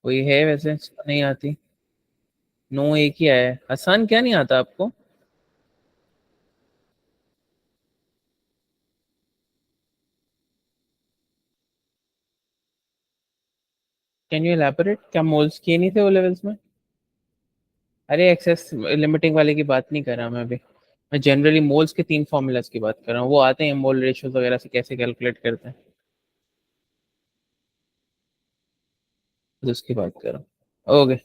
कोई है वैसे जिसको नहीं आती? नो, एक ही आया है। आसान क्या नहीं आता आपको? Can you elaborate? क्या मोल्स किए नहीं थे वो लेवल्स में? अरे एक्सेस लिमिटिंग वाले की बात नहीं कर रहा मैं अभी। मैं जनरली मोल्स के 3 फॉर्मूलाज की बात कर रहा हूँ, वो आते हैं मोल रेशियोज वगैरह से कैसे कैलकुलेट करते हैं, तो उसकी बात कर रहा हूँ। ओके,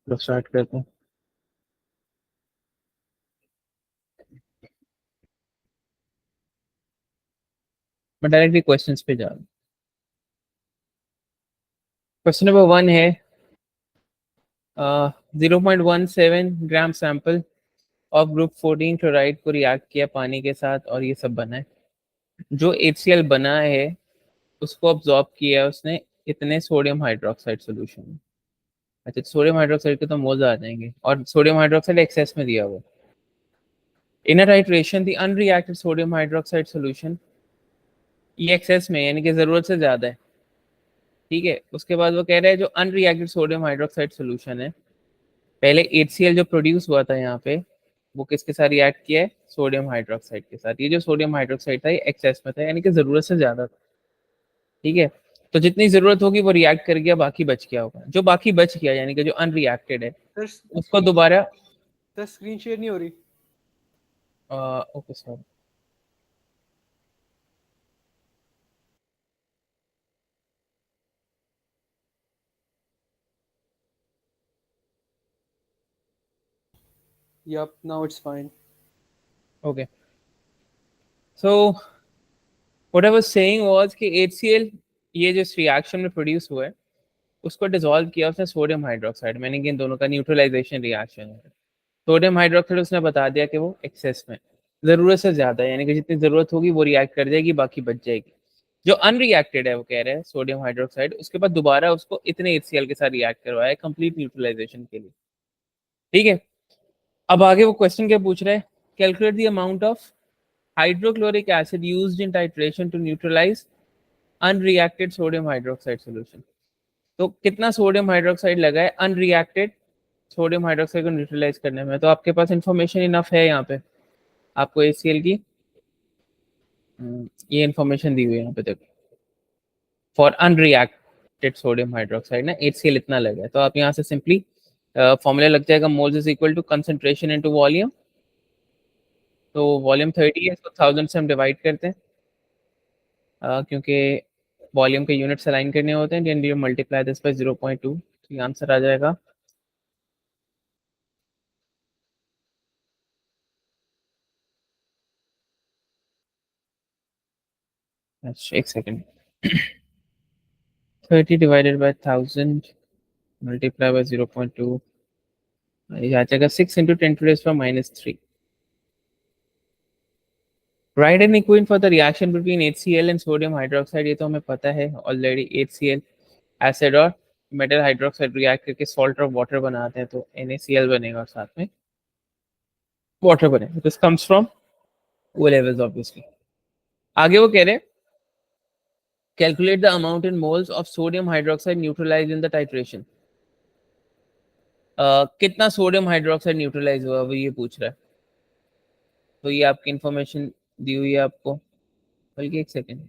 तो स्टार्ट करते हैं। मैं डायरेक्टली क्वेश्चंस पे जा रहा हूँ। क्वेश्चन नंबर 1 है 0.17 gram sample of group 14 chloride को रिएक्ट किया पानी के साथ और ये सब बना है। जो HCl बना है उसको ऑब्जॉर्ब किया उसने इतने सोडियम हाइड्रोक्साइड सोल्यूशन में। अच्छा, सोडियम हाइड्रोक्साइड के तो मोल्स आ जाएंगे और सोडियम हाइड्रोक्साइड एक्सेस में दिया हुआ। In a titration the unreacted sodium hydroxide solution, ये एक्सेस में यानी कि जरूरत से ज्यादा है। ठीक है, उसके बाद वो कह रहा है जो अनरिएक्टेड सोडियम हाइड्रोक्साइड सॉल्यूशन है, पहले HCl जो प्रोड्यूस हुआ था यहाँ पे, वो किसके साथ रिएक्ट किया है? सोडियम हाइड्रोक्साइड के साथ। ये जो सोडियम हाइड्रोक्साइड था ये एक्सेस में था यानी कि जरूरत से ज्यादा था। ठीक है, तो जितनी जरूरत होगी वो रिएक्ट कर गया, बाकी बच गया होगा। जो बाकी बच गया यानी कि जो अनरिएक्टेड है सर उसको स्क्रीन दोबारा सर स्क्रीन शेयर नहीं हो रही। Okay sir. Yup, now it's fine. Okay, so what I was saying was कि HCl ये जो इस रिएक्शन में प्रोड्यूस हुआ है उसको डिसॉल्व किया उसने सोडियम हाइड्रोक्साइड में, यानी कि इन दोनों का न्यूट्रलाइजेशन रिएक्शन है। सोडियम हाइड्रोक्साइड उसने बता दिया कि वो एक्सेस में, जरूरत से ज्यादा है, यानी कि जितनी जरूरत होगी वो रिएक्ट कर जाएगी, बाकी बच जाएगी। जो अनरिएक्टेड है वो कह रहे हैं सोडियम हाइड्रोक्साइड, उसके बाद दोबारा उसको इतने HCl के साथ रिएक्ट करवाया है कंप्लीट न्यूट्रलाइजेशन के लिए। ठीक है, अब आगे वो क्वेश्चन क्या पूछ रहा है? Calculate the amount of hydrochloric acid used in titration to neutralise unreacted sodium hydroxide solution. तो कितना सोडियम हाइड्रोक्साइड लगा है अनरिएक्टेड सोडियम हाइड्रोक्साइड को न्यूट्रलाइज करने में? तो आपके पास इंफॉर्मेशन इनफ है यहाँ पे आपको HCl की। ये इंफॉर्मेशन दी हुई है यहाँ पे देखो। फॉर अनरिएक्टेड सोडियम हाइड्रोक्साइड ना HCl इतना लगा है, तो आप यहाँ से सिंपली फॉर्मूला लग जाएगा moles is equal to concentration into volume. तो वॉल्यूम 30 है, इसको 1000 से हम डिवाइड करते हैं क्योंकि वॉल्यूम के यूनिट्स अलाइन करने होते हैं। Then you multiply this by 0.2, तो ये आंसर आ जाएगा। अच्छा एक second, 30 divided by 1000 multiply by 0.2, ये आ जाएगा 6 into 10⁻³ right an equation for the reaction between HCl and sodium hydroxide. ये तो हमें पता है ऑलरेडी। HCl एसिड और मेटल हाइड्रोक्साइड रिएक्ट करके सॉल्ट ऑफ वाटर बनाते हैं, तो NaCl बनेगा और साथ में वाटर बनेगा। This comes from O levels obviously. आगे वो कह रहे हैं calculate the amount in moles of sodium hydroxide neutralize in the titration. कितना सोडियम हाइड्रोक्साइड न्यूट्रलाइज हुआ वो ये पूछ रहा है। तो ये आपकी इंफॉर्मेशन दी हुई है आपको, बल्कि एक सेकेंड,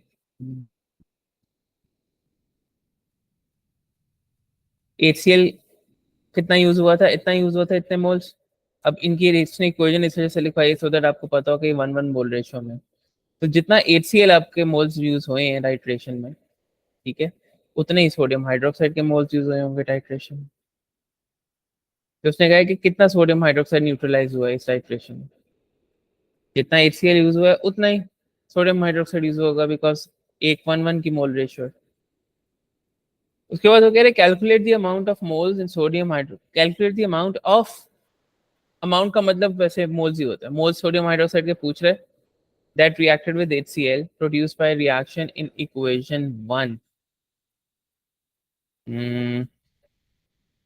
HCl कितना यूज हुआ था? इतना यूज हुआ था, इतने मोल्स। अब इनकी इसने इक्वेशन इस वजह से लिखवाई सो दैट आपको पता हो कि 1:1 मोल रेशियो में। तो जितना HCl आपके मोल्स यूज हुए हैं टाइट्रेशन में, ठीक है, उतने ही सोडियम हाइड्रोक्साइड के मोल्स यूज हुए होंगे टाइट्रेशन में। तो उसने कहा है कि कितना सोडियम हाइड्रोक्साइड न्यूट्रलाइज हुआ है इस टाइट्रेशन में, जितना HCl यूज हुआ है उतना ही सोडियम हाइड्रोक्साइड यूज होगा, बिकॉज 1:1 की मोल रेशियो है। उसके बाद वो कह रहे calculate the amount of moles in sodium hydro, calculate the amount of, amount का मतलब वैसे मोल्स ही होता है। मोल्स सोडियम हाइड्रोक्साइड के पूछ रहे that reacted with HCl produced by reaction in equation 1।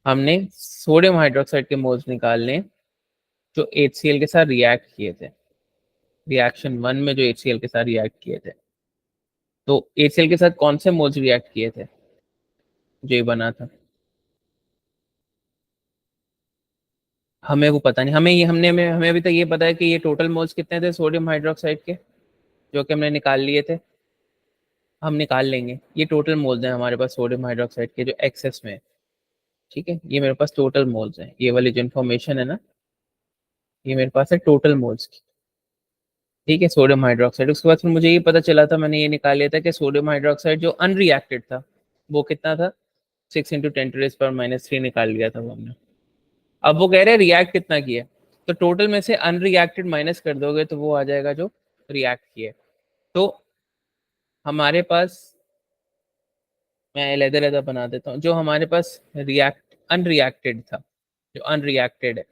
हमने सोडियम हाइड्रोक्साइड के मोल्स निकालने जो HCl के साथ रिएक्ट किए थे, रिएक्शन 1 में जो HCl के साथ रिएक्ट किए थे। तो HCl के साथ कौन से मोल्स रिएक्ट किए थे? जो ये बना था। हमें वो पता नहीं, हमें ये हमें अभी तक ये पता है कि ये टोटल मोल्स कितने थे सोडियम हाइड्रोक्साइड के, जो कि हमने निकाल लिए थे। हम निकाल लेंगे, ये टोटल मोल्स हैं हमारे पास सोडियम हाइड्रोक्साइड के जो एक्सेस में है। ठीक है, ये मेरे पास टोटल मोल्स हैं, ये वाली जो इन्फॉर्मेशन है ना, ये मेरे पास है टोटल मोल्स की। ठीक है, सोडियम हाइड्रोक्साइड। उसके बाद फिर मुझे ये पता चला था, मैंने ये निकाल लिया था कि सोडियम हाइड्रोक्साइड जो अनरिएक्टेड था वो कितना था, 6 × 10⁻³ निकाल लिया था वो हमने। अब वो कह रहे हैं रिएक्ट कितना किया, तो टोटल में से अनरिएक्टेड माइनस कर दोगे तो वो आ जाएगा जो रिएक्ट किया। तो हमारे पास, मैं अलग-अलग बना देता हूँ, जो हमारे पास रिएक्ट अनरिएक्टेड था, जो अनरिएक्टेड है,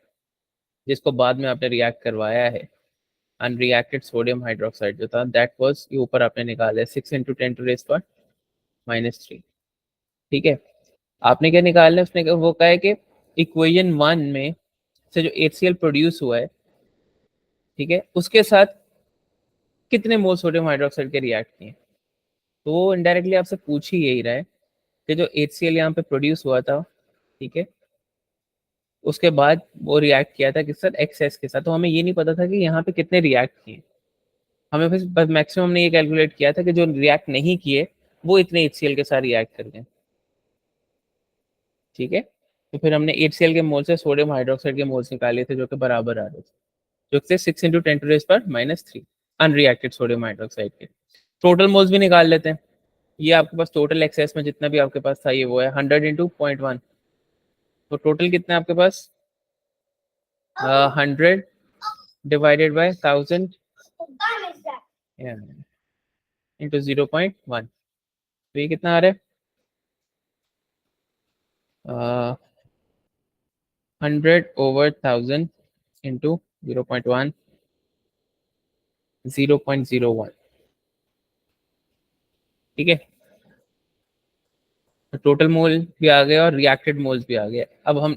जिसको बाद में आपने रिएक्ट करवाया है, अनरिएक्टेड सोडियम हाइड्रोक्साइड जो था, दैट वाज, ये ऊपर आपने निकाला है 6 × 10⁻³ ठीक है। आपने क्या निकालना है, उसने वो कहा है कि इक्वेशन 1 में से जो HCl प्रोड्यूस हुआ है, ठीक है, उसके साथ कितने मोल सोडियम हाइड्रोक्साइड के रिएक्ट किए। तो वो इनडायरेक्टली आपसे पूछ ही यही रहा है कि जो HCl यहाँ पे प्रोड्यूस हुआ था, ठीक है, उसके बाद वो रिएक्ट किया था किस साथ, एक्सेस के साथ। तो हमें ये नहीं पता था कि यहाँ पे कितने रिएक्ट किए, हमें बस मैक्सिमम हमने ये कैलकुलेट किया था कि जो रिएक्ट नहीं किए वो इतने HCl के साथ रिएक्ट कर गए। ठीक है, तो फिर हमने HCl के मोल से सोडियम हाइड्रोक्साइड के मोल्स निकाले थे जो कि बराबर आ रहे थे, जो थे 6 × 10⁻³ अनरिएक्टेड सोडियम हाइड्रोक्साइड के। टोटल मोल्स भी निकाल लेते हैं। ये आपके पास टोटल एक्सेस में जितना भी आपके पास था ये वो है 100 × 0.1, तो टोटल कितना है आपके पास, 100 / 1000 इंटू 0.1, तो ये कितना आ रहा है, 100/1000 इंटू 0.1, 0.01। ठीक है, तो टोटल मोल भी आ गया और रिएक्टेड मोल्स भी आ गए। अब हम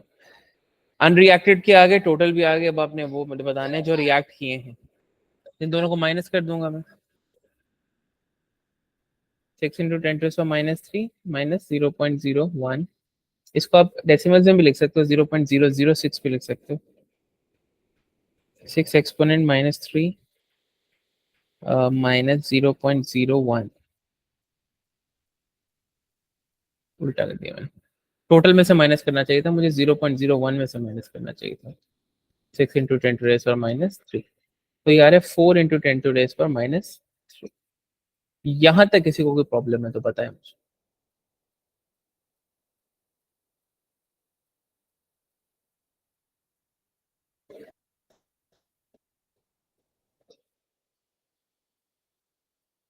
अनरिएक्टेड के आगे टोटल भी आ गए, अब आपने वो मुझे बताने हैं जो रिएक्ट किए हैं, इन दोनों को माइनस कर दूंगा मैं। 6 × 10⁻³ माइनस 0.01, इसको आप डेसिमल्स में भी लिख सकते हो, 0.006 भी लिख सकते हो। 6 एक्सपोनेंट -3 माइनस 0.01, उल्टा कर दिया मैंने। टोटल में से माइनस करना चाहिए था मुझे, 0.01 में से माइनस करना चाहिए था। 6 × 10⁻³ तो यार है 4 × 10⁻³ यहाँ तक किसी को कोई प्रॉब्लम है तो बताएं मुझे।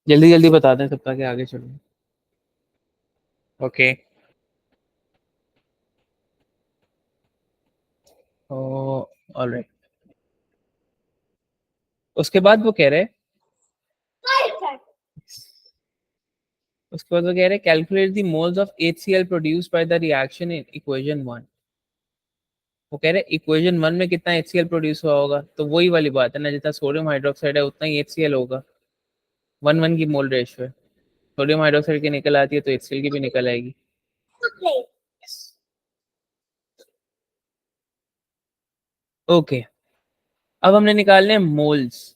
जल्दी जल्दी बता दें तब ताकि आगे चलो। Okay, alright. उसके बाद वो कह रहे, उसके बाद वो कह रहे calculate the moles of HCl produced by the reaction in equation 1। वो कह रहे इक्वेशन 1 में कितना HCl प्रोड्यूस हुआ होगा, तो वही वाली बात है ना, जितना सोडियम हाइड्रोक्साइड है उतना ही HCl होगा, 1:1 की मोल रेशियो है। सोडियम हाइड्रोक्साइड की निकल आती है तो HCl की भी निकल आएगी। ओके, अब हमने निकालने हैं मोल्स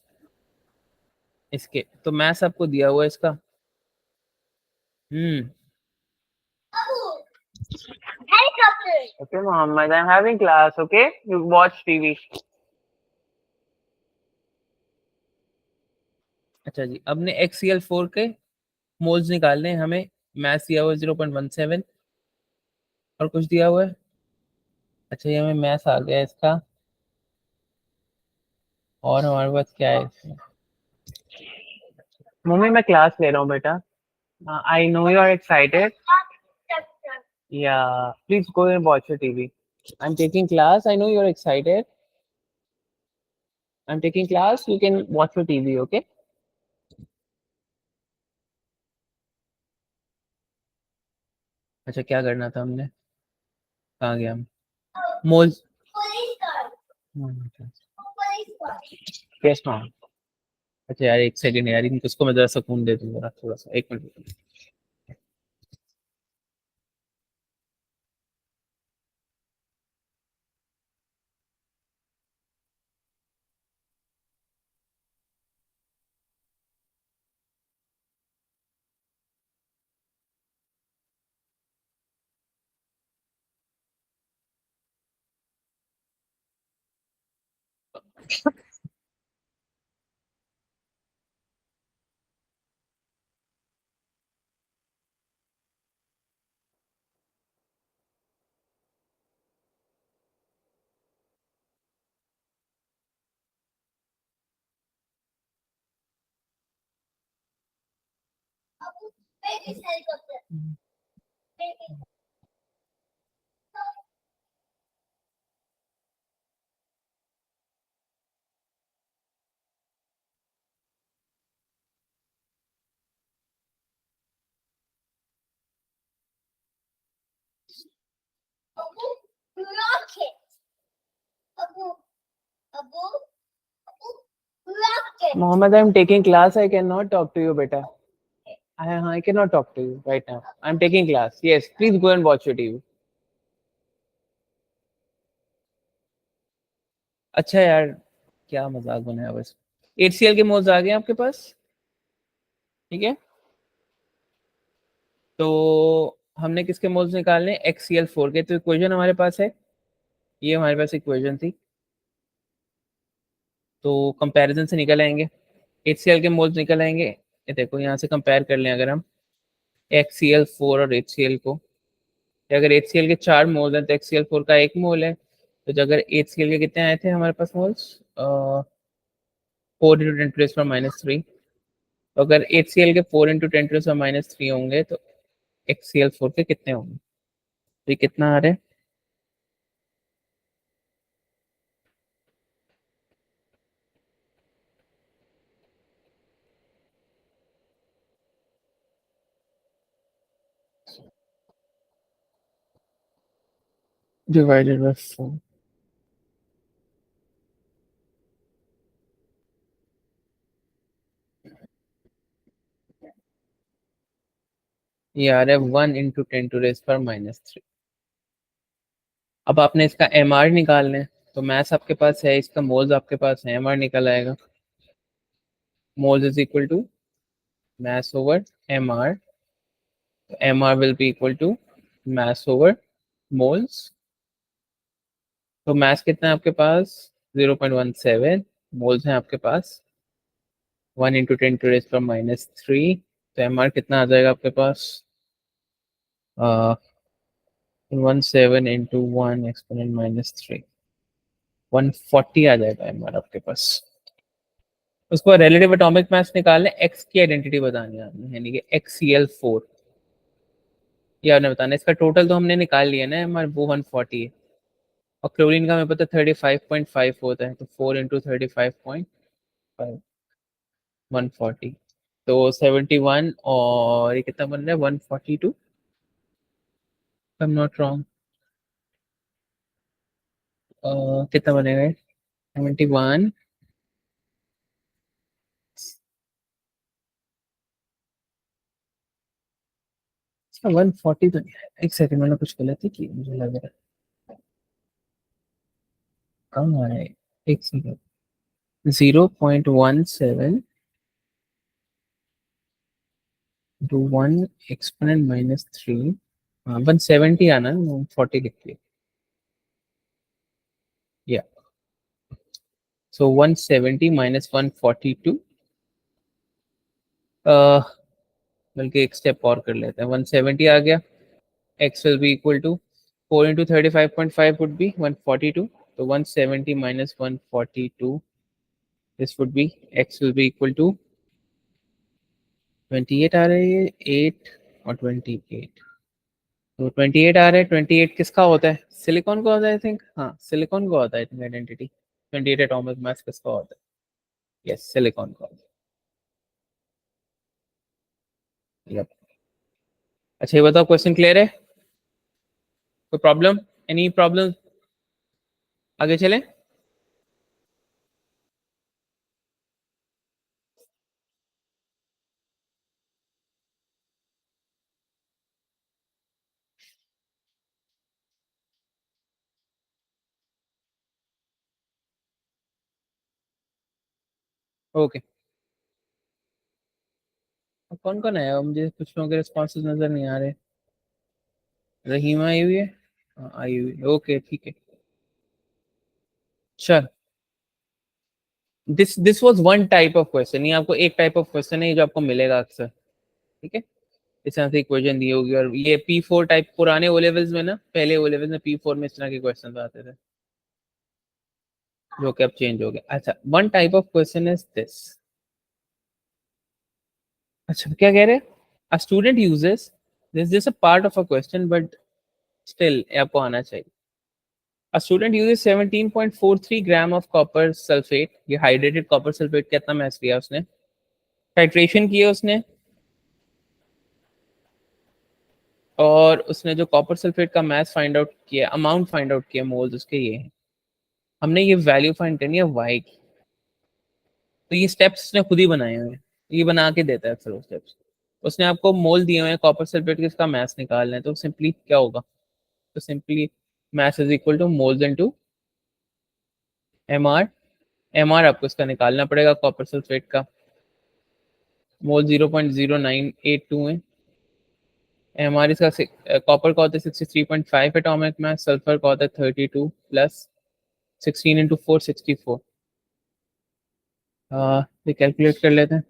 इसके, तो मैथ्स आपको दिया हुआ है इसका। Okay, Mohammed, I'm having class. Okay, you watch TV. अच्छा जी, अब ने HCl4 के मोल्स निकालने हैं हमें। मैथ्स दिया हुआ है 0.17 और कुछ दिया हुआ है। अच्छा, ये हमें मैथ्स आ गया इसका, और हमारे पास क्या है इसमें। मम्मी मैं क्लास ले रहा हूँ बेटा। I know you are excited, या please go and watch your TV. I am taking class, I know you are excited, I am taking class, you can watch your TV. Okay, अच्छा क्या करना था हमने, कहाँ गया हम, मोल्स। Yes ma'am. अच्छा यार एक सेकंड यार, इसको मैं जरा सुकून दे दूँ, जरा थोड़ा सा, 1 minute. Mohammed, I'm taking class. I cannot talk to you, beta. I cannot talk to you right now. I'm taking class. Yes, please go and watch your TV. अच्छा यार, क्या मजाक बनाया बस। HCl के मोल्स आ गए आपके पास? ठीक है, तो हमने किसके मोल्स निकालने? XCl4 के। तो इक्वेशन हमारे पास है, ये हमारे पास इक्वेशन थी, तो कंपैरिजन से निकल आएंगे, HCl के मोल्स निकल आएंगे। ये देखो, यहाँ से कंपेयर कर लें अगर हम XCl4 और HCl को, तो अगर HCl के 4 मोल हैं तो XCl4 का 1 मोल है। तो अगर HCl के कितने आए थे हमारे पास मोल्स? 4 × 10⁻³ तो अगर HCl के 4 × 10⁻³ होंगे तो XCl4 के कितने होंगे? तो ये कितना आ रहा है? Divided by 4। ये आ रहा है 1 × 10⁻³ अब आपने इसका MR निकालना है, तो मैथ्स आपके पास है, इसका मोल्स आपके पास है, MR निकल आएगा। Moles is equal to mass over MR, तो MR will be equal to mass over moles। तो mass कितना है आपके पास? 0.17। मोल्स हैं आपके पास 1 × 10⁻³ तो MR कितना आ जाएगा आपके पास? 17 × 1 × 140 आ जाएगा MR आपके पास। उसको रिलेटिव एटॉमिक मास निकालने, एक्स की आइडेंटिटी बतानी है आपने, यानी कि XCl4 ये आपने बताना है। इसका टोटल तो हमने निकाल लिया ना, हमारे वो 140 है, और क्लोरीन का हमें पता 35.5 होता है, तो 4 × 35.5 140, तो 71, और ये कितना बन रहा है? 142, आई एम नॉट रॉन्ग। कितना बनेगा? 71, 140 तो नहीं है। एक सेकंड, मैंने कुछ गलती की मुझे लग रहा है। कम आ रहा है, एक सेकंड। 0.17 to 1 × 10⁻³ हाँ 170 आना, 140 लिख लिया। या सो 170 - 142, बल्कि एक स्टेप और कर लेते हैं, 170 आ गया। x will be equal to 4 × 35.5 would be 142, तो 170 - 142, this would be x will be equal to 28 आ रहा है, ये 8 और 28, तो 28 आ रहा है। 28 किसका होता है? सिलिकॉन का होता है आई थिंक, हाँ सिलिकॉन का होता है I think identity. 28 atomic mass किसका होता है? यस, सिलिकॉन का होता है। Yep. अच्छा ये बताओ, क्वेश्चन क्लियर है? कोई प्रॉब्लम? Any problem? आगे चलें? ओके, अब कौन कौन आया? मुझे कुछ लोगों के रिस्पॉन्सेज नजर नहीं आ रहे। रहीमा आई हुई है? हाँ आई हुई है, ओके ठीक है। चल, this was one type of question, ये आपको एक टाइप ऑफ क्वेश्चन है जो आपको मिलेगा अक्सर, ठीक है। इस तरह से इक्वेशन दी होगी, और ये P4 टाइप पुराने ओ लेवल्स में ना, पहले ओ लेवल्स में P4 में इस तरह के क्वेश्चन आते थे जो कि अब चेंज हो गए। अच्छा, one type of question is this. अच्छा, क्या कह रहे हैं? A student uses this a part of a question but still आपको आना चाहिए। A student uses 17.43 gram of copper sulphate, ये हाइड्रेटेड कॉपर सल्फेट कितना मैस लिया उसने, टाइट्रेशन किया उसने, और उसने जो कॉपर सल्फेट का मैस फाइंड आउट किया, अमाउंट फाइंड आउट किया, मोल्स उसके ये हैं। हमने ये वैल्यू फाइंड करनी है वाई की। तो ये स्टेप्स उसने खुद ही बनाए हुए हैं, ये बना के देता है अक्सर वो स्टेप्स। उसने आपको मोल दिए हुए हैं कॉपर सल्फेट के, इसका मैस निकालना है, तो सिंपली क्या होगा, तो simply mass is equal to moles into M R. M R आपको इसका निकालना पड़ेगा कॉपर सल्फेट का, मोल 0.0982 है। एम आर इसका कॉपर का होता है 63.5 एटॉमिक मास, सल्फर का होता है 32 प्लस 16 इंटू 4 64। ये कैलकुलेट कर लेते हैं,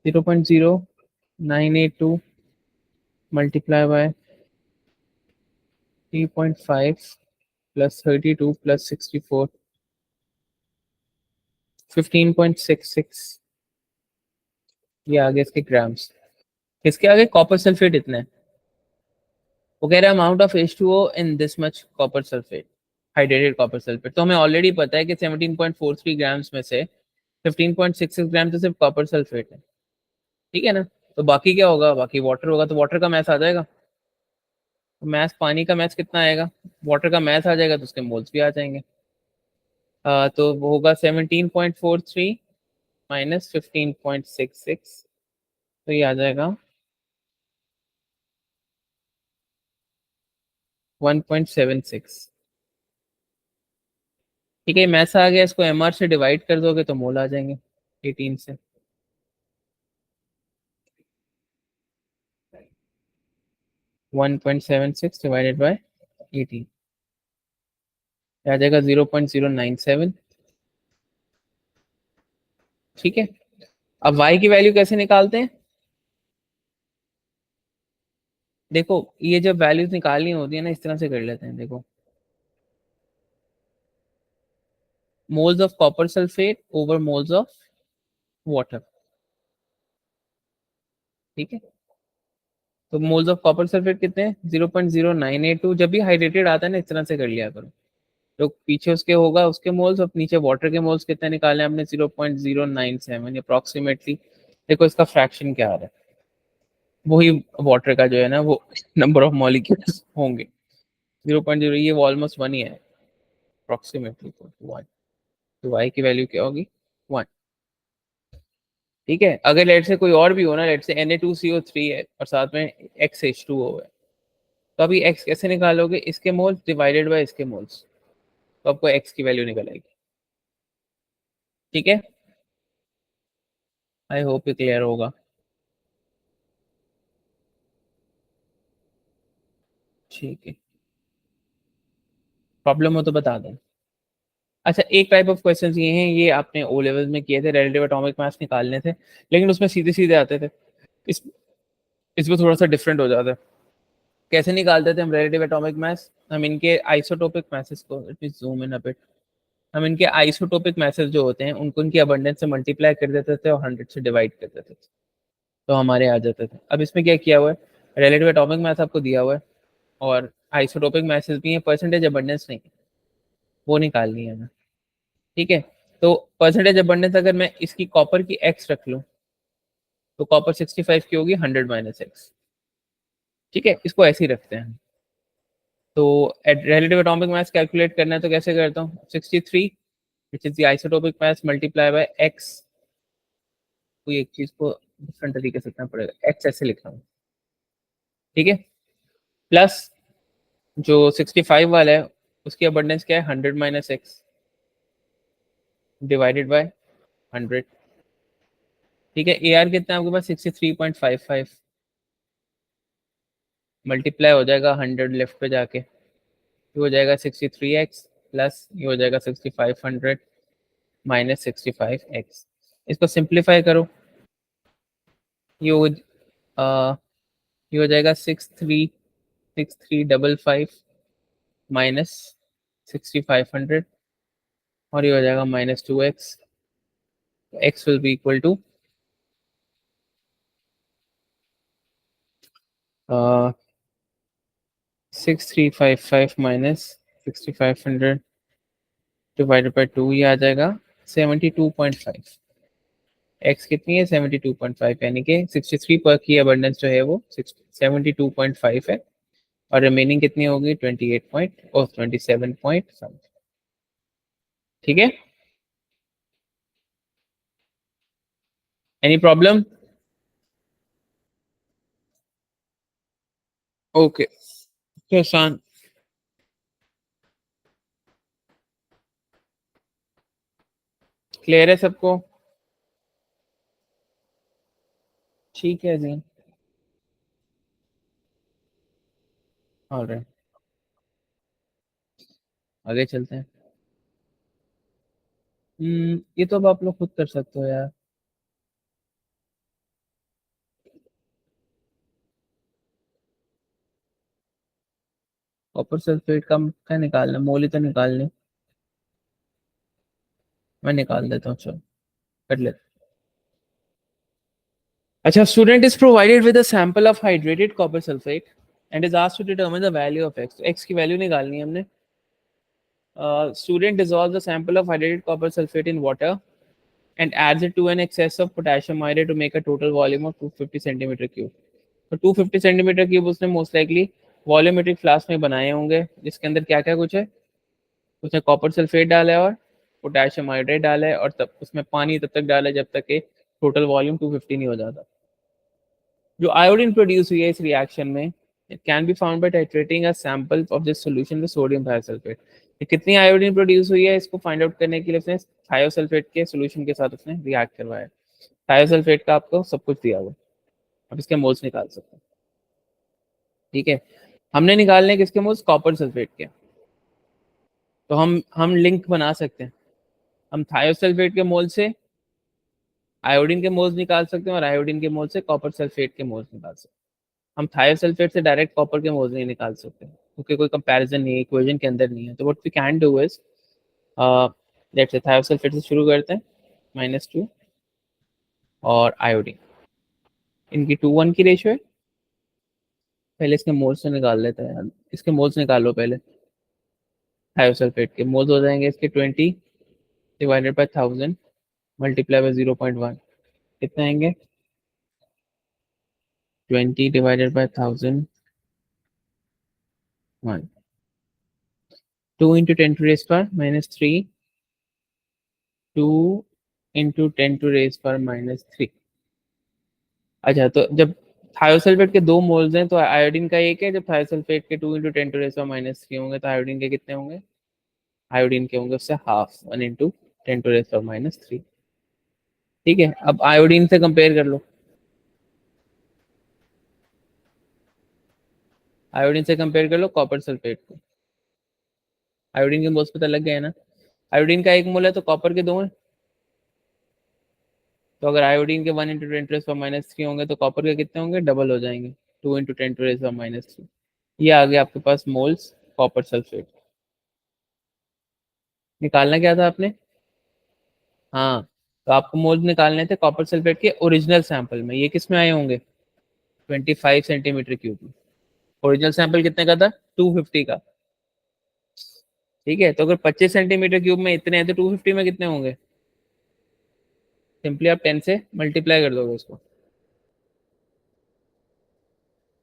0.0982 मल्टीप्लाई बाय 3.5 प्लस 32 प्लस 64, 15.66। ये आगे इसके ग्राम्स, इसके आगे कॉपर सल्फेट इतना है। वो कह रहा है amount of H2O in this much copper sulphate, hydrated copper sulphate. तो हमें ऑलरेडी पता है कि 17.43 ग्राम्स में से 15.66 ग्राम तो सिर्फ कॉपर सल्फेट है, ठीक है ना। तो बाकी क्या होगा, बाकी वाटर होगा, तो वाटर का मैथ आ जाएगा। तो मैथ, पानी का मैथ कितना आएगा, वाटर का मैथ आ जाएगा, तो उसके मोल्स भी आ जाएंगे। तो वो होगा 17.43 माइनस 15.66, तो ये आ जाएगा 1.76। ठीक है, मैथ आ गया, इसको एम आर से डिवाइड कर दोगे तो मोल आ जाएंगे 18 से। 1.76 डिवाइडेड बाय 18 आ जाएगा 0.097। ठीक है, अब y की वैल्यू कैसे निकालते हैं? देखो, ये जब वैल्यूज निकालनी होती है ना, इस तरह से कर लेते हैं। देखो, moles of copper sulphate over moles of water, ठीक है। तो मोल्स ऑफ कॉपर सल्फेट कितने हैं, 0.0982। जब भी हाइड्रेटेड आता है ना, इस तरह से कर लिया करो। तो पीछे उसके होगा उसके मोल्स, और नीचे वाटर के मोल्स कितने निकाले हमने, 0.097 अप्रोक्सीमेटली। देखो इसका फ्रैक्शन क्या आ रहा है, वही वाटर का जो है ना, वो नंबर ऑफ मॉलिक्यूल्स होंगे 0.0, ये वो ऑलमोस्ट वन ही है अप्रोक्सीमेटली, तो वन। तो वाई की वैल्यू क्या होगी, वन। ठीक है, अगर लेट से कोई और भी हो ना, लेट से Na2CO3 है और साथ में XH2O है, तो अभी x कैसे निकालोगे, इसके मोल्स डिवाइडेड बाय इसके मोल्स, तो आपको x की वैल्यू निकल आएगी। ठीक है, आई होप ये क्लियर होगा। ठीक है, प्रॉब्लम हो तो बता दें। अच्छा, एक टाइप ऑफ क्वेश्चंस ये हैं, ये आपने ओ लेवल में किए थे, रिलेटिव एटॉमिक मास निकालने थे, लेकिन उसमें सीधे सीधे आते थे। इस इसमें थोड़ा सा डिफरेंट हो जाता है। कैसे निकालते थे हम रिलेटिव एटॉमिक मास, हम इनके आइसोटोपिक मासेस को, let me zoom in a bit, हम इनके आइसोटोपिक मैसेज जो होते हैं उनको उनकी अबंडेंस से मल्टीप्लाई कर देते थे और 100 से डिवाइड कर देते थे, तो हमारे आ जाते थे। अब इसमें क्या किया हुआ है, रिलेटिव एटॉमिक मास आपको दिया हुआ है और आइसोटोपिक मैसेज भी है, परसेंटेज अबंडेंस नहीं है, वो निकालनी है हमें। ठीक है, तो परसेंटेज अबंडेंस अगर मैं इसकी कॉपर की एक्स रख लूँ, तो कॉपर 65 की होगी 100 माइनस एक्स। ठीक है, इसको ऐसे ही रखते हैं। तो रिलेटिव एटॉमिक मास कैलकुलेट करना है तो कैसे करता हूँ, 63 which is the isotopic mass multiply by x. कोई एक चीज को डिफरेंट तरीके से लिखना पड़ेगा, एक्स ऐसे लिखना हूँ, ठीक है। प्लस जो 65 वाला है उसकी अबंडेंस क्या है, 100 माइनस एक्स डिवाइडेड बाय 100। ठीक है, ए आर कितना है आपके पास, 63.55 मल्टीप्लाई हो जाएगा 100 लेफ्ट पे जाके, ये हो जाएगा 63x प्लस ये हो जाएगा 6500 माइनस 65x। इसको सिंप्लीफाई करो, ये हो ये हो जाएगा 6365 माइनस 6500 और ये हो जाएगा -2x। x will be equal to 6355 minus 6500 divided by 2, ये आ जाएगा 72.5। x कितनी है 72.5, यानी कि 63 पर की अबंडेंस जो है वो 72.5 है और रिमेनिंग कितनी होगी 27.5। ठीक है, एनी प्रॉब्लम? ओके, तो आसान, क्लियर है सबको? ठीक है जी, ऑलराइट, आगे चलते हैं। ये तो अब आप लोग खुद कर सकते हो यार। कॉपर सल्फेट का क्या निकालना, मोल ही तो निकालने, मैं निकाल देता हूँ, चलो कर लेते। अच्छा, student is provided with a sample of hydrated copper sulfate and is asked to determine the value of x। x की वैल्यू निकालनी है हमने। Student dissolves the sample of hydrated copper sulfate in water and adds it to an excess of potassium iodide to make a total volume of 250 centimetre cube. तो 250 centimetre cube उसने most likely volumetric flask में बनाए होंगे, जिसके अंदर क्या क्या कुछ है, उसने कॉपर सल्फेट डाला है और पोटेशियम आयोडाइड डाला है और तब उसमें पानी तब तक डाला है जब तक कि टोटल वॉल्यूम 250 नहीं हो जाता। जो आयोडीन प्रोड्यूस हुई है इस रिएक्शन में, it can be found by titrating a sample of this solution with sodium thiosulphate. ये कितनी आयोडीन प्रोड्यूस हुई है इसको फाइंड आउट करने के लिए उसने थायोसल्फेट के सॉल्यूशन के साथ उसने रिएक्ट करवाया। थायोसल्फेट का आपको सब कुछ दिया हुआ, अब इसके मोल्स निकाल सकते हैं। ठीक है, हमने निकालने किसके मोल्स, कॉपर सल्फेट के। तो हम लिंक बना सकते हैं, हम थायोसल्फेट के मोल से आयोडीन के मोल्स निकाल सकते हैं और आयोडीन के मोल से कॉपर सल्फेट के मोल्स निकाल सकते हैं। हम थायोसल्फेट से डायरेक्ट कॉपर के मोल्स नहीं निकाल सकते क्योंकि कोई कंपैरिजन नहीं है, इक्वेशन के अंदर नहीं है। तो what we can do is, let's say thiosulphate से शुरू करते हैं, -2 और आयोडीन, इनकी 2:1 की रेशियो है। पहले इसके मोल्स से निकाल लेते हैं यार, इसके मोल्स निकालो पहले। थायोसल्फेट के मोल्स हो जाएंगे इसके 20 डिवाइडेड बाय 1000 मल्टीप्लाई बाय 0.1, कितने आएंगे 20 divided by 1000 1, 2 into 10 to raise power -3, 2 into 10 to raise power -3। अच्छा, तो जब थायोसल्फेट के 2 मोल्स हैं तो आयोडीन का एक है, जब थायोसल्फेट के 2 into 10 to raise power -3 होंगे तो आयोडीन के कितने होंगे, आयोडीन के होंगे उससे half, 1 into 10 to raise power -3। ठीक है, अब आयोडीन से कंपेयर कर लो, आयोडीन से कंपेयर कर लो कॉपर सल्फेट को। आयोडीन के मोल्स पता लग गए ना, आयोडीन का 1 मोल है तो कॉपर के 2 हैं। तो अगर आयोडीन के 1 into 10 to raise power -3 होंगे तो कॉपर के कितने होंगे, डबल हो जाएंगे, 2 into 10 to raise power -3। ये आ गया आपके पास मोल्स कॉपर सल्फेट। निकालना क्या था आपने, हाँ, तो आपको मोल्स निकालने थे कॉपर सल्फेट के ओरिजिनल सैंपल में। ये किस में आए होंगे, 25 सेंटीमीटर क्यूब में। ओरिजिनल सैंपल कितने का था, 250 का। ठीक है, तो अगर 25 सेंटीमीटर क्यूब में इतने हैं तो 250 में कितने होंगे, सिंपली आप 10 से मल्टीप्लाई कर दोगे उसको,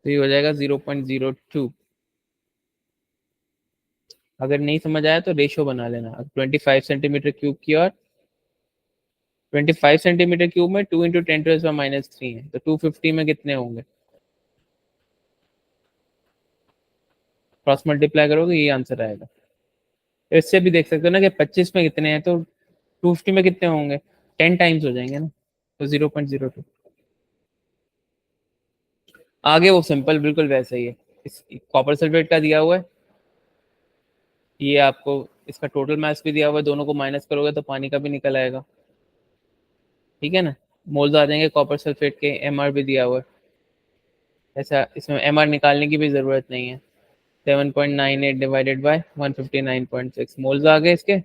तो ये हो जाएगा 0.02। अगर नहीं समझ आया तो रेशो बना लेना, 25 सेंटीमीटर क्यूब की और 25 सेंटीमीटर क्यूब में 2 into 10 to the power -3 है, तो 250 में कितने होंगे, क्रॉस मल्टीप्लाई करोगे ये आंसर आएगा। तो इससे भी देख सकते हो ना कि 25 में कितने हैं तो 250 में कितने होंगे, 10 टाइम्स हो जाएंगे ना, तो 0.02। आगे वो सिंपल बिल्कुल वैसा ही है, इस कॉपर सल्फेट का दिया हुआ है, ये आपको इसका टोटल मास भी दिया हुआ है, दोनों को माइनस करोगे तो पानी का भी निकल आएगा, ठीक है ना। मोल्स आ जाएंगे कॉपर सल्फेट के, एमआर भी दिया हुआ है, ऐसा इसमें एमआर निकालने की भी ज़रूरत नहीं है। 7.98 डिवाइडेड बाय 159.6 मोल्स आ गए इसके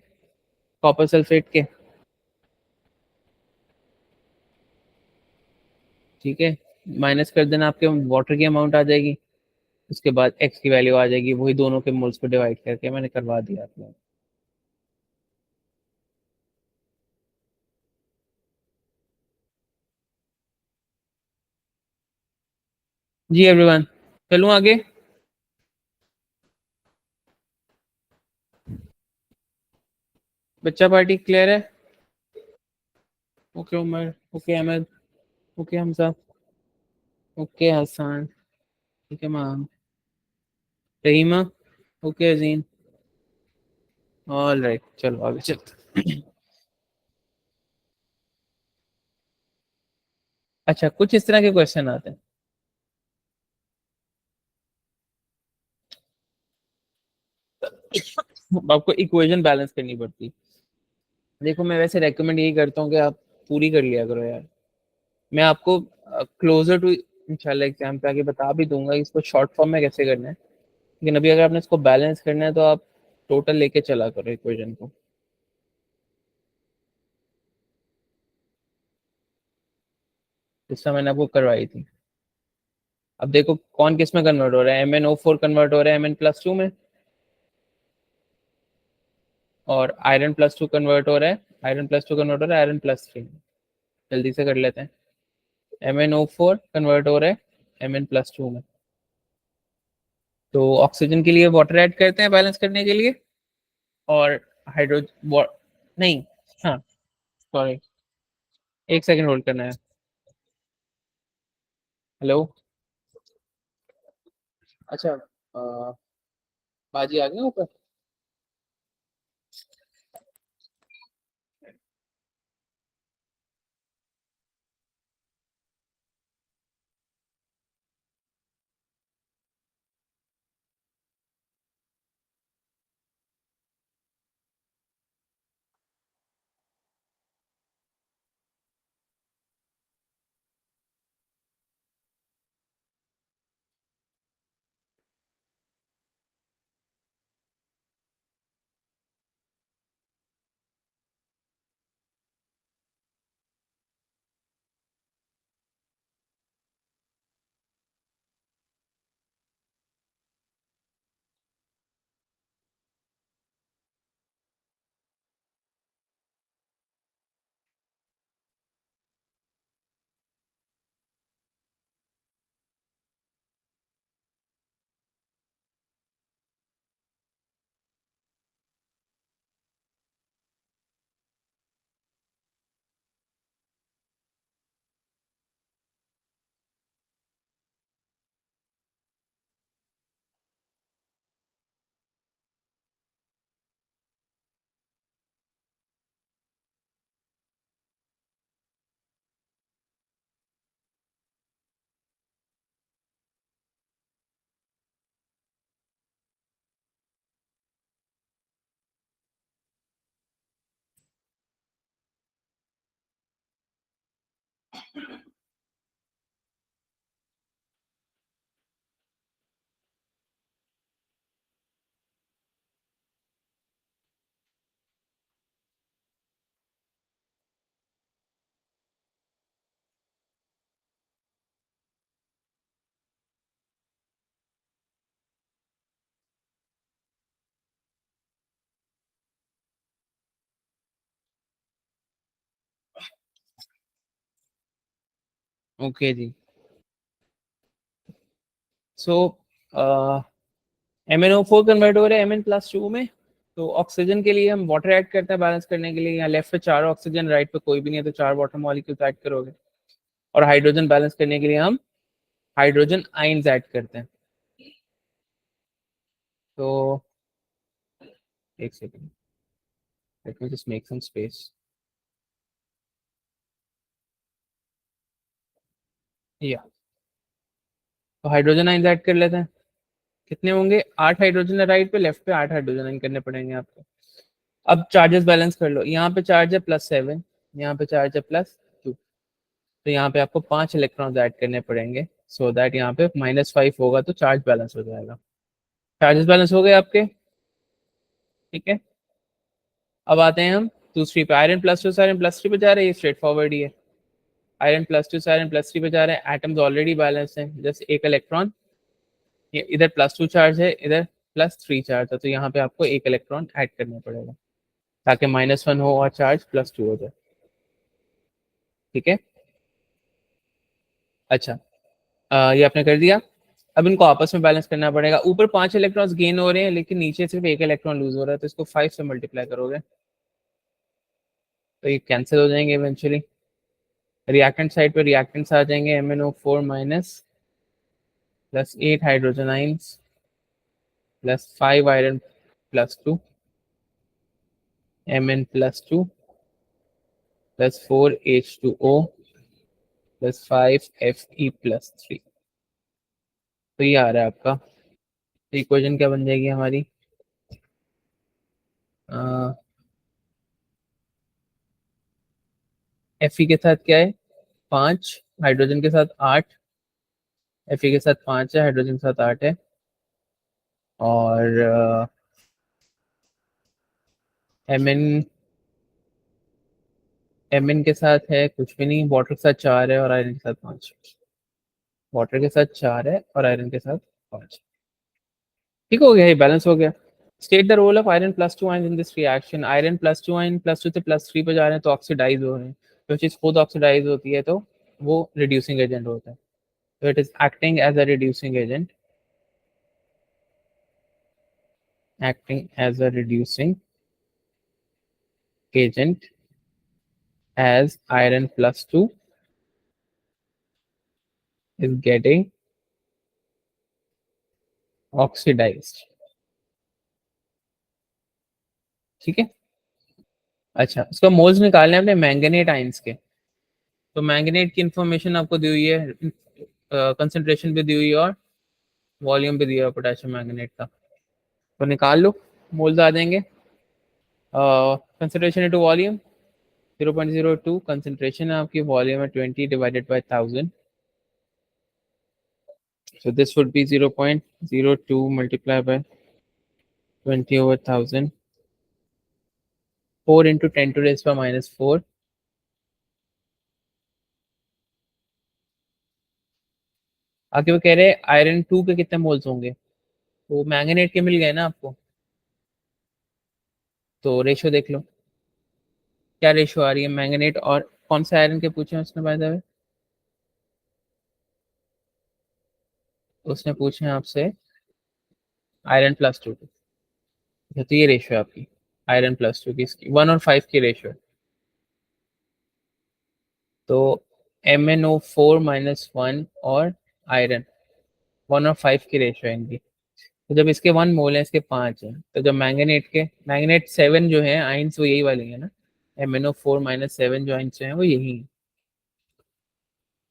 कॉपर सल्फेट के, ठीक है। माइनस कर देना, आपके वाटर की अमाउंट आ जाएगी, उसके बाद एक्स की वैल्यू आ जाएगी, वही दोनों के मोल्स को डिवाइड करके मैंने करवा दिया आपने। जी एवरीवन, चलूँ आगे। बच्चा पार्टी क्लियर है? Okay Umar, okay Ahmed, okay Hamza, okay Hasan, ठीक है ma'am, Rahima, okay Azeem, all right, चलो आगे चलते। अच्छा, कुछ इस तरह के क्वेश्चन आते हैं। आपको इक्वेशन बैलेंस करनी पड़ती है। देखो मैं वैसे रेकमेंड यही करता हूँ कि आप पूरी कर लिया करो यार। मैं आपको क्लोजर टू इंशाल्लाह एग्जाम पे आके बता भी दूंगा कि इसको शॉर्ट फॉर्म में कैसे करना है, लेकिन अभी अगर आपने इसको बैलेंस करना है तो आप टोटल लेके चला करो इक्वेशन को। जिससे मैंने आपको करवाई थी। अब देखो कौन किस में कन्वर्ट हो रहा है, MnO4 कन्वर्ट हो रहा है Mn+2 में, और आयरन+2 कन्वर्ट हो रहा है, आयरन+2 कन्वर्ट हो रहा है आयरन+3 में। जल्दी से कर लेते हैं। MnO4 कन्वर्ट हो रहा है Mn+2 में, तो ऑक्सीजन के लिए वाटर ऐड करते हैं बैलेंस करने के लिए, और हाइड्रोजन नहीं, हाँ सॉरी, एक सेकंड होल्ड करना है। हेलो, अच्छा बाजी आ गए ऊपर। ओके जी, सो MnO4 कन्वर्ट हो रहा है Mn+2 में, तो ऑक्सीजन के लिए हम वाटर ऐड करते हैं बैलेंस करने के लिए। यहाँ लेफ्ट पे 4 ऑक्सीजन, राइट पे कोई भी नहीं है, तो 4 वाटर मॉलिक्यूल्स ऐड करोगे। और हाइड्रोजन बैलेंस करने के लिए हम हाइड्रोजन आइंस ऐड करते हैं। तो एक second, let me just make some space. या तो हाइड्रोजन आइंस ऐड कर लेते हैं। कितने होंगे? 8 हाइड्रोजन है राइट पे, लेफ्ट पे 8 हाइड्रोजन आइन करने पड़ेंगे आपको। अब चार्जेस बैलेंस कर लो, यहाँ पे चार्ज है +7, यहाँ पे चार्ज है +2, तो यहाँ पे आपको 5 इलेक्ट्रॉन्स ऐड करने पड़ेंगे, सो दैट यहाँ पे -5 होगा तो चार्ज बैलेंस हो जाएगा। चार्जेस बैलेंस हो गए आपके, ठीक है। अब आते हैं हम दूसरी पे, आयरन +2 से आयरन +3 पे जा रहे हैं, ये स्ट्रेट फॉरवर्ड ही है। आयरन +2 से आयरन +3 पे जा रहे हैं, एटम्स ऑलरेडी बैलेंस हैं, जस्ट एक इलेक्ट्रॉन, ये इधर +2 चार्ज है, इधर +3 चार्ज है, तो यहाँ पे आपको एक इलेक्ट्रॉन ऐड करना पड़ेगा ताकि -1 हो और चार्ज +2 हो जाए, ठीक है। अच्छा, ये आपने कर दिया। अब इनको आपस में बैलेंस करना पड़ेगा, ऊपर 5 इलेक्ट्रॉन्स गेन हो रहे हैं लेकिन नीचे सिर्फ एक इलेक्ट्रॉन लूज हो रहा है, तो इसको 5 से मल्टीप्लाई करोगे तो ये कैंसिल हो जाएंगे इवेंचुअली। रिएक्टेंट साइड पे रिएक्टेंट्स आ जाएंगे, MnO4 minus +8 hydrogen ions +5 iron +2 Mn+2 +4 H2O +5 Fe+3, तो ये आ रहा है आपका। तो इक्वेशन क्या बन जाएगी हमारी, Fe के साथ क्या है 5, हाइड्रोजन के साथ 8, Fe के साथ 5 है, हाइड्रोजन के साथ 8 है, और Mn Mn के साथ है कुछ भी नहीं, वाटर के साथ 4 है और आयरन के साथ 5, वाटर के साथ 4 है और आयरन के साथ 5, ठीक हो गया, ये बैलेंस हो गया। State the role of iron +2 ion in this reaction, iron +2 ion +2 से +3 पे जा रहे हैं तो ऑक्सीडाइज हो रहे हैं, जो चीज़ खुद ऑक्सीडाइज होती है तो वो रिड्यूसिंग एजेंट होता है, so it is acting as a reducing agent, acting as a reducing agent as iron +2 is getting oxidized, ठीक है। अच्छा, उसका मोल्स निकालने हैं अपने मैंगनेट आयंस के, तो मैंगनेट की इंफॉर्मेशन आपको दी हुई है, कंसंट्रेशन भी दी हुई है और वॉल्यूम भी दिया है पोटेशियम मैंगनेट का, तो निकाल लो, मोल्स आ जाएंगे। कंसंट्रेशन इनटू वॉल्यूम 0.02, कंसंट्रेशन है आपकी, वॉल्यूम है 20 divided by 1000, so this would be 0.02 multiplied by 20/1000, 4 into 10 to raise by -4, आगे वो कह रहे हैं आयरन 2 के कितने मोल्स होंगे, तो मैंगनेट के मिल गए ना आपको, तो रेशियो देख लो क्या रेशियो आ रही है मैंगनेट और कौन से आयरन के पूछे हैं उसने, बाय द वे उसने पूछे हैं आपसे आयरन +2 के, तो ये रेशियो है आपकी आयरन +2 की, इसकी 1 और 5 की रेशियो, तो MnO4 - 1 और आयरन 1 और 5 की रेशियो है इनकी, तो जब इसके 1 मोल है इसके 5 है, तो जब मैंगनेट 7 जो है आइंस वो यही वाली है ना, MnO4 - 7 जो आइंस हैं वो यही है।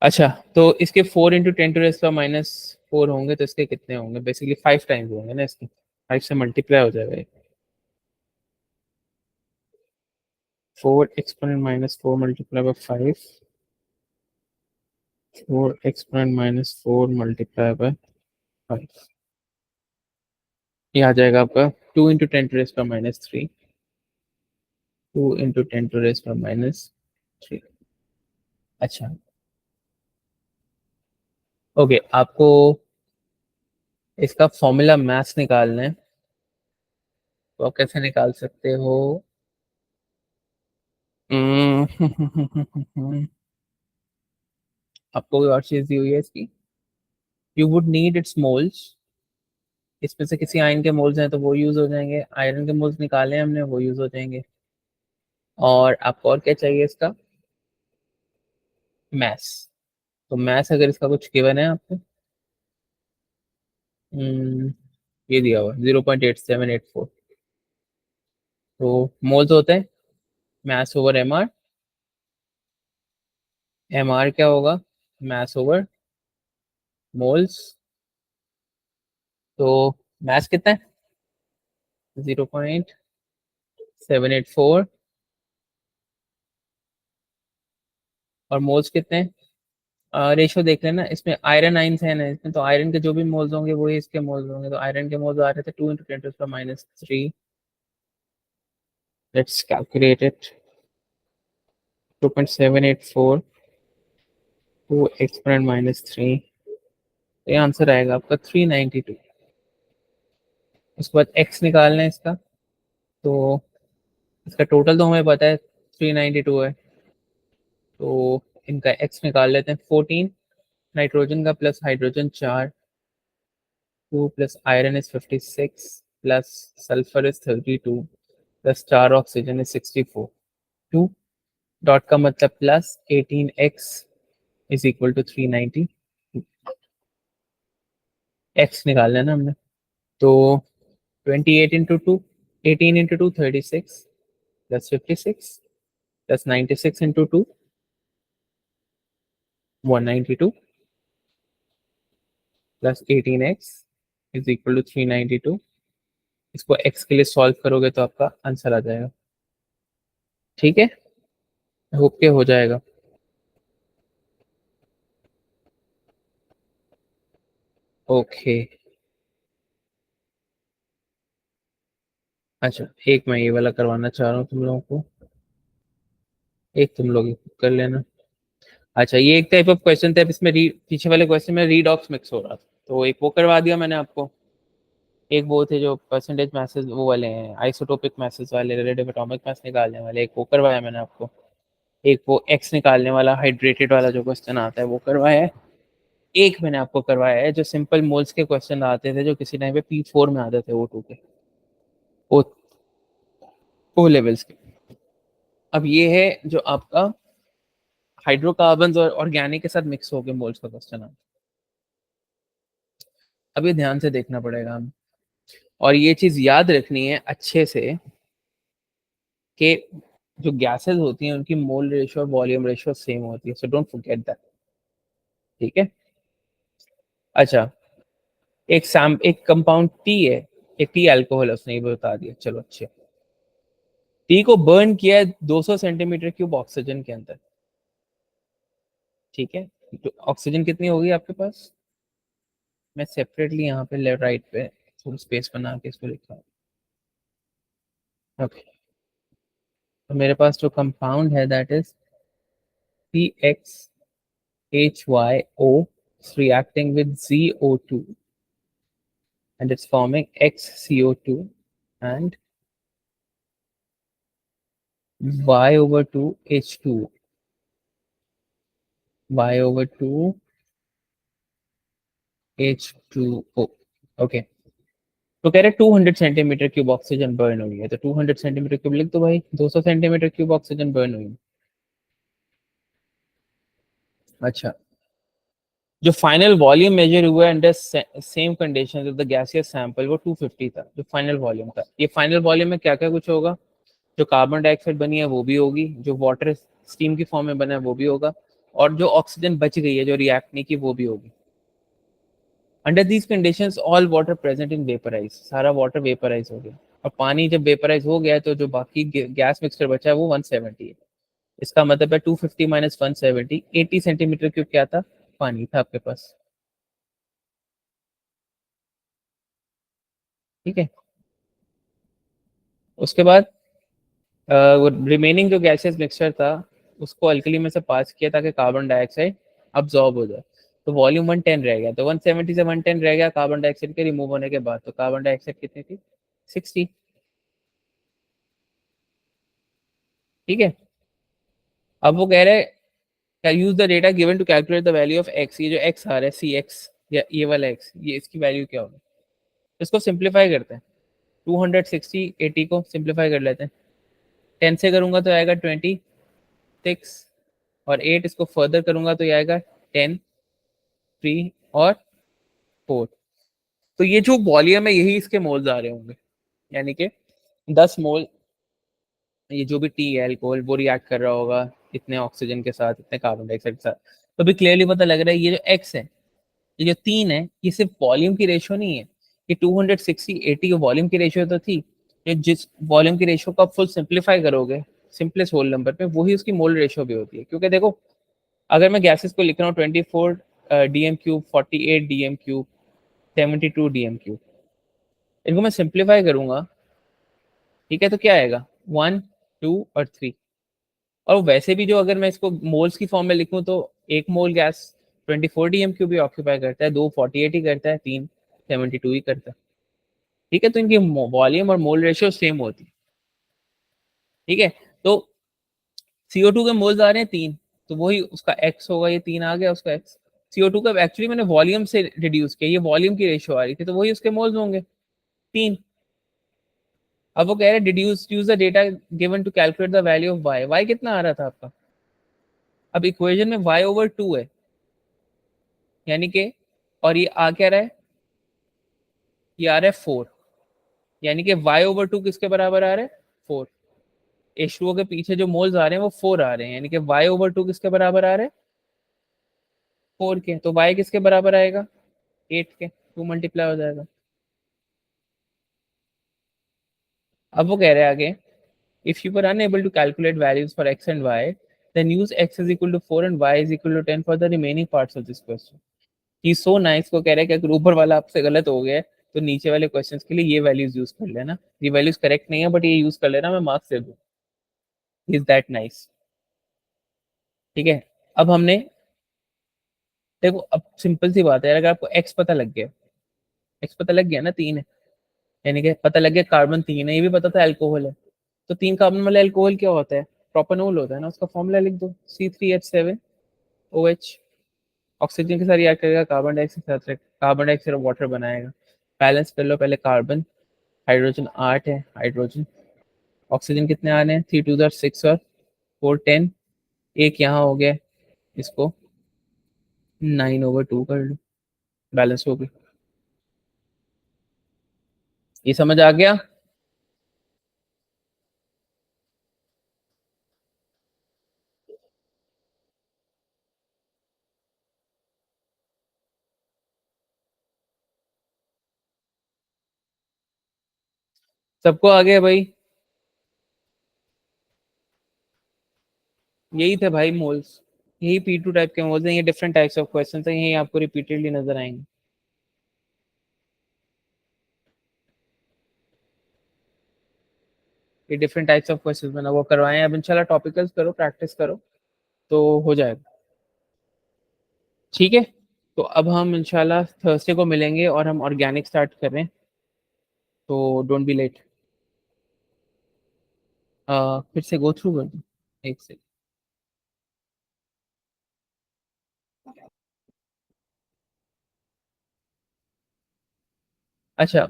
अच्छा, तो इसके 4 इंटू 10⁻⁻⁴ होंगे, तो इसके कितने होंगे, बेसिकली 5 टाइम्स होंगे ना इसके, 5 से मल्टीप्लाई हो जाएगा, 4 exponent multiplied by 5, 4 exponent multiplied by 5, ये आ जाएगा आपका 2 इंटू 10⁻⁻3, 2 इंटू 10⁻⁻3। अच्छा, ओके, आपको इसका फॉर्मूला मैथ्स निकालना है, तो आप कैसे निकाल सकते हो, आपको कोई और चीज दी हुई है इसकी, you would need it's moles, इसमें से किसी आयन के मोल्स हैं तो वो यूज हो जाएंगे, आयरन के मोल्स निकाले हैं हमने वो यूज हो जाएंगे, और आपको और क्या चाहिए इसका मैथ्स, तो मैथ्स अगर इसका कुछ गिवन है आपको, ये दिया हुआ 0.8784, तो मोल्स होते हैं मैथ्स ओवर एमआर, एमआर क्या होगा मैथ्स ओवर मोल्स, तो मैथ्स कितना है 0.8784 784 और मोल्स कितने हैं? रेशो देख लेना, इसमें आयरन आइंस है ना इसमें, तो आयरन के जो भी मोल्स होंगे वही इसके मोल्स होंगे, तो आयरन के मोल्स आ रहे थे 2 × 10⁻³ लेट्स कैलकुलेट इट 2.784 2 exponent -3, ये आंसर आएगा आपका 392। उसके बाद x निकालना है इसका, तो इसका टोटल तो हमें पता है 392 है, तो इनका x निकाल लेते हैं 14, नाइट्रोजन का plus hydrogen 4, 2 plus iron is 56 plus sulphur is 32 plus 4 oxygen is 64, 2 dot का मतलब plus 18x is equal to 390, x निकाल लेना हमने, तो 28 into 2 18 into 2 36 plus 56 plus 96 into 2 192 plus 18x is equal to 392। इसको x के लिए सॉल्व करोगे तो आपका आंसर आ जाएगा। ठीक है, होप के हो जाएगा। ओके अच्छा, एक मैं ये वाला करवाना चाह रहा हूँ तुम लोगों को, एक तुम लोग कर लेना। अच्छा, ये एक टाइप ऑफ क्वेश्चन था, इसमें पीछे वाले क्वेश्चन में रीडॉक्स मिक्स हो रहा था, तो एक वो करवा दिया मैंने आपको। एक वो थे जो परसेंटेज मैसेज वो वाले हैं, आइसोटोपिक मैसेज वाले, रिलेटिव एटॉमिक मास निकालने वाले, एक वो करवाया मैंने आपको। एक वो एक्स निकालने वाला हाइड्रेटेड वाला जो क्वेश्चन आता है वो करवाया है। एक मैंने आपको करवाया है जो सिंपल मोल्स के क्वेश्चन आते थे, जो किसी टाइम पे P4 में आते थे O2 के, ओ ओ लेवल्स के। अब ये है जो आपका हाइड्रोकार्बन और ऑर्गेनिक के साथ मिक्स होकर मोल्स का क्वेश्चन आता है। अभी ध्यान से देखना पड़ेगा हम, और ये चीज याद रखनी है अच्छे से कि जो गैसेस होती हैं उनकी मोल रेशियो और वॉल्यूम रेशियो सेम होती है, सो डोंट फॉरगेट दैट। ठीक है, अच्छा, एक कंपाउंड टी है, एक टी अल्कोहल है, उसने ये भी बता दिया। चलो अच्छे, टी को बर्न किया है 200 सेंटीमीटर क्यूब ऑक्सीजन के अंदर। ठीक है, तो ऑक्सीजन कितनी होगी आपके पास? मैं सेपरेटली यहाँ पे लेफ्ट राइट पे थोड़ी स्पेस बना के इसको लिखा हूँ। ओके, तो मेरे पास जो कंपाउंड है that is PXHYO reacting with ZO2 and it's forming XCO2 and Y/2 H2O, Y/2 H2O। Okay, तो कह रहे 200 सेंटीमीटर क्यूब ऑक्सीजन बर्न हुई है, तो 200 सेंटीमीटर क्यूब लिख दो भाई, 200 सेंटीमीटर क्यूब ऑक्सीजन बर्न हुई है। अच्छा, जो फाइनल वॉल्यूम मेजर हुआ है under same condition of the gaseous sample वो 250 था, जो फाइनल वॉल्यूम था। ये फाइनल वॉल्यूम में क्या क्या कुछ होगा? जो कार्बन डाइऑक्साइड बनी है वो भी होगी, जो वाटर स्टीम की फॉर्म में बना है वो भी होगा, और जो ऑक्सीजन बच गई है जो रिएक्ट नहीं की वो भी होगी। Under these conditions all water present in vaporise, सारा वाटर वेपराइज हो गया, और पानी जब वेपराइज हो गया है तो जो बाकी गैस मिक्सचर बचा है वो 170 है। इसका मतलब है 250 माइनस 170, 80 सेंटीमीटर क्यूब क्या था? पानी था आपके पास। ठीक है, उसके बाद वो रिमेनिंग जो गैसेस मिक्सचर था उसको अल्कली में से पास किया ताकि कार्बन डाइऑक्साइड अब्जॉर्ब हो जाए, तो वॉल्यूम 110 रह गया, तो 170 से 110 रह गया कार्बन डाइऑक्साइड के रिमूव होने के बाद, तो कार्बन डाइऑक्साइड कितनी थी? 60। ठीक है, अब वो कह रहे हैं use the data given to calculate the value of x, ये जो एक्स आ रहा है सी एक्स या ये वाला एक्स, ये इसकी वैल्यू क्या होगी? इसको सिंप्लीफाई करते हैं, 260 80 को सिंप्लीफाई कर लेते हैं, 10 से करूंगा तो आएगा 26, और 8 इसको फर्दर करूंगा तो ये आएगा 10 3 और 4। तो ये जो वॉल्यूम है यही इसके मोल्स आ रहे होंगे, यानी कि 10 मोल ये जो भी टी है अल्कोहल वो रिएक्ट कर रहा होगा इतने ऑक्सीजन के साथ, इतने कार्बन डाइऑक्साइड के साथ। तो भी क्लियरली पता लग रहा है ये जो एक्स है, ये जो 3 है, ये सिर्फ वॉल्यूम की रेशियो नहीं है, ये 260 80 की वॉल्यूम की रेशियो तो थी, ये जिस वॉल्यूम की रेशियो को आप फुल सिंप्लीफाई करोगे सिंपलेस्ट होल नंबर पे, वही उसकी मोल रेशियो भी होती है। क्योंकि देखो, अगर मैं गैसेस को लिख रहा हूँ 24 DM cube, 48 DM cube, 72 DM cube, इनको मैं सिंप्लीफाई करूंगा, ठीक है, तो क्या आएगा? 1, 2 और 3। और वैसे भी जो अगर मैं इसको मोल्स की फॉर्म में लिखूं तो एक मोल गैस 24 डीएम क्यूब भी ऑक्यूपाई करता है, दो 48 ही करता है, तीन 72 ही करता है। ठीक है, तो इनकी वॉल्यूम और मोल रेशियो सेम होती है। ठीक है, तो CO2 के मोल्स आ रहे हैं 3, तो वही उसका x होगा, ये 3 आ गया उसका x। CO2 का एक्चुअली मैंने वॉल्यूम से रिड्यूस किया, ये वॉल्यूम की रेशियो आ रही थी, तो वही उसके मोल्स होंगे 3। अब वो कह रहे हैं deduce use the data given to calculate the value of y। y कितना आ रहा था आपका? अब इक्वेशन में y/2 है, यानी कि, और ये आ क्या रहा है? ये आ रहा है 4, यानी कि y/2 किसके बराबर आ रहा है? 4। H2O के पीछे जो मोल्स आ रहे हैं वो 4 आ रहे हैं, यानी कि y/2 किसके बराबर आ रहे हैं? 4 के। तो y किसके बराबर आएगा? 8 के। 2 मल्टीप्लाई हो जाएगा। अब वो कह रहे हैं आगे, if you were unable to calculate values for x and y, then use x is equal to 4 and y is equal to 10 for the remaining parts of this question. ही सो नाइस को कह रहे हैं कि अगर ऊपर वाला आपसे गलत हो गया है, तो नीचे वाले क्वेश्चंस के लिए ये वैल्यूज यूज कर लेना। ये वैल्यूज करेक्ट नहीं है, बट ये यूज कर लेना, मैं मार्क्स दे दूँ। Is that nice? ठीक है, अब हमने, देखो अब सिंपल सी बात है, अगर आपको x पता लग गया, x पता लग गया ना, 3 है, यानी कि पता लग गया कार्बन 3 है, ये भी पता था अल्कोहल है, तो 3 कार्बन वाला अल्कोहल क्या होता है? प्रोपेनॉल होता है ना, उसका फॉर्मूला लिख दो, C3H7OH। ऑक्सीजन के साथ रिएक्ट करेगा, कार्बन डाइऑक्साइड के साथ, कार्बन डाइऑक्साइड और वाटर बनाएगा। बैलेंस कर लो पहले, कार्बन, हाइड्रोजन 8 है, हाइड्रोजन, ऑक्सीजन कितने आ रहे हैं? 3 2 6 और 4 10, एक यहाँ हो गया, इसको 9/2 कर लो, बैलेंस हो गई। ये समझ आ गया? सबको आ गया भाई? यही थे भाई मोल्स, यही P2 टाइप के मोल्स हैं, ये डिफरेंट टाइप्स ऑफ क्वेश्चंस हैं, यही आपको रिपीटेडली नजर आएंगे। ये डिफरेंट टाइप्स ऑफ क्वेश्चंस मैंने वो करवाए हैं। अब इंशाल्लाह टॉपिकल्स करो, प्रैक्टिस करो, तो हो जाएगा। ठीक है, तो अब हम इंशाल्लाह थर्सडे को मिलेंगे और हम ऑर्गेनिक स्टार्ट कर रहे हैं, तो डोंट बी लेट। फिर से गो थ्रू कर दूं, एक से। अच्छा,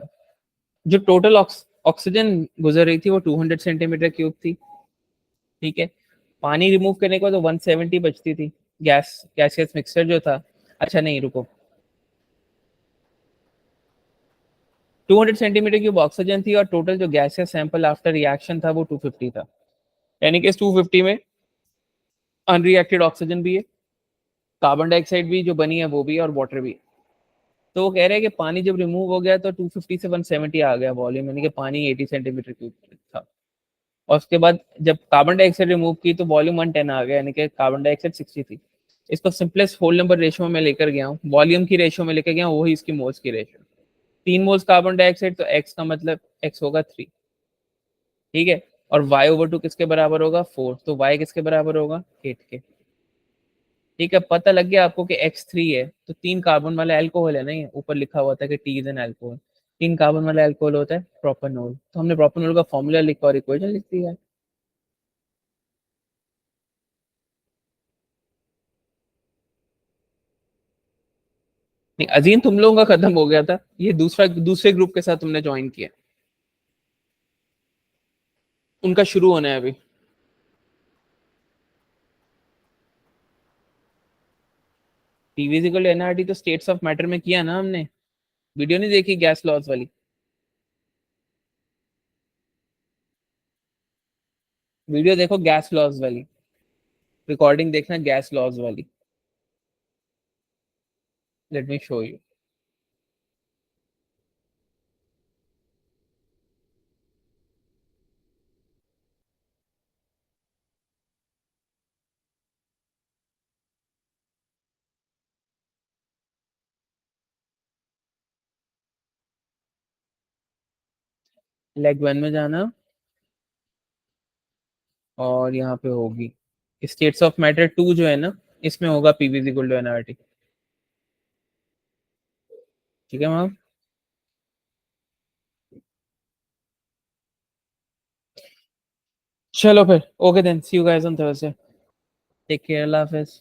जो टोटल ऑक्सीजन गुजर रही थी वो 200 सेंटीमीटर क्यूब थी। ठीक है, पानी रिमूव करने के बाद तो 170 बचती थी, गैसियस मिक्सचर जो था। अच्छा नहीं, रुको, 200 सेंटीमीटर क्यूब ऑक्सीजन थी और टोटल जो गैसियस सैंपल आफ्टर रिएक्शन था वो 250 था, यानी कि इस 250 में अनरिएक्टेड ऑक्सीजन भी है, कार्बन डाइऑक्साइड भी जो बनी है वो भी है, और वाटर भी है। तो वो कह रहे हैं कि पानी जब रिमूव हो गया तो 250 से 170 आ गया वॉल्यूम, यानी कि पानी 80 सेंटीमीटर क्यूब था। और उसके बाद जब कार्बन डाइऑक्साइड रिमूव की तो वॉल्यूम 110 आ गया, यानी कि कार्बन डाइऑक्साइड 60 थी। इसको सिंपलेस्ट होल नंबर रेशियो में लेकर गया हूँ, वॉल्यूम की रेशियो में लेकर गया हूँ, वही इसकी मोल्स की रेशियो। 3 मोल्स कार्बन डाइऑक्साइड, तो एक्स का मतलब एक्स होगा 3। ठीक है, और y/2 किसके बराबर होगा? 4, तो y किसके बराबर होगा? 8 के। ठीक है, पता लग गया आपको कि x3 है, तो 3 कार्बन वाला एल्कोहल है ना, ये ऊपर लिखा हुआ था कि T is an alcohol. 3 carbon वाला एल्कोहल होता है प्रोपेनॉल, तो हमने प्रोपेनॉल का फॉर्मूला लिखा और इक्वेशन लिख दिया है। नहीं अजीम, तुम लोगों का खत्म हो गया था, ये दूसरे ग्रुप के साथ तुमने ज्वाइन किया, उनका शुरू होना है अभी। पीवीजिकल एनआरटी तो स्टेट्स ऑफ मैटर में किया ना हमने। वीडियो नहीं देखी गैस लॉज वाली? वीडियो देखो गैस लॉज वाली, रिकॉर्डिंग देखना गैस लॉज वाली। Let me show you. Leg 1 में जाना और यहाँ पे होगी स्टेट्स ऑफ मैटर 2 जो है ना, इसमें होगा PV is equal to nRT. ठीक है मैम। चलो फिर, okay then, see you guys on Thursday. Take care, अल्लाह हाफिज।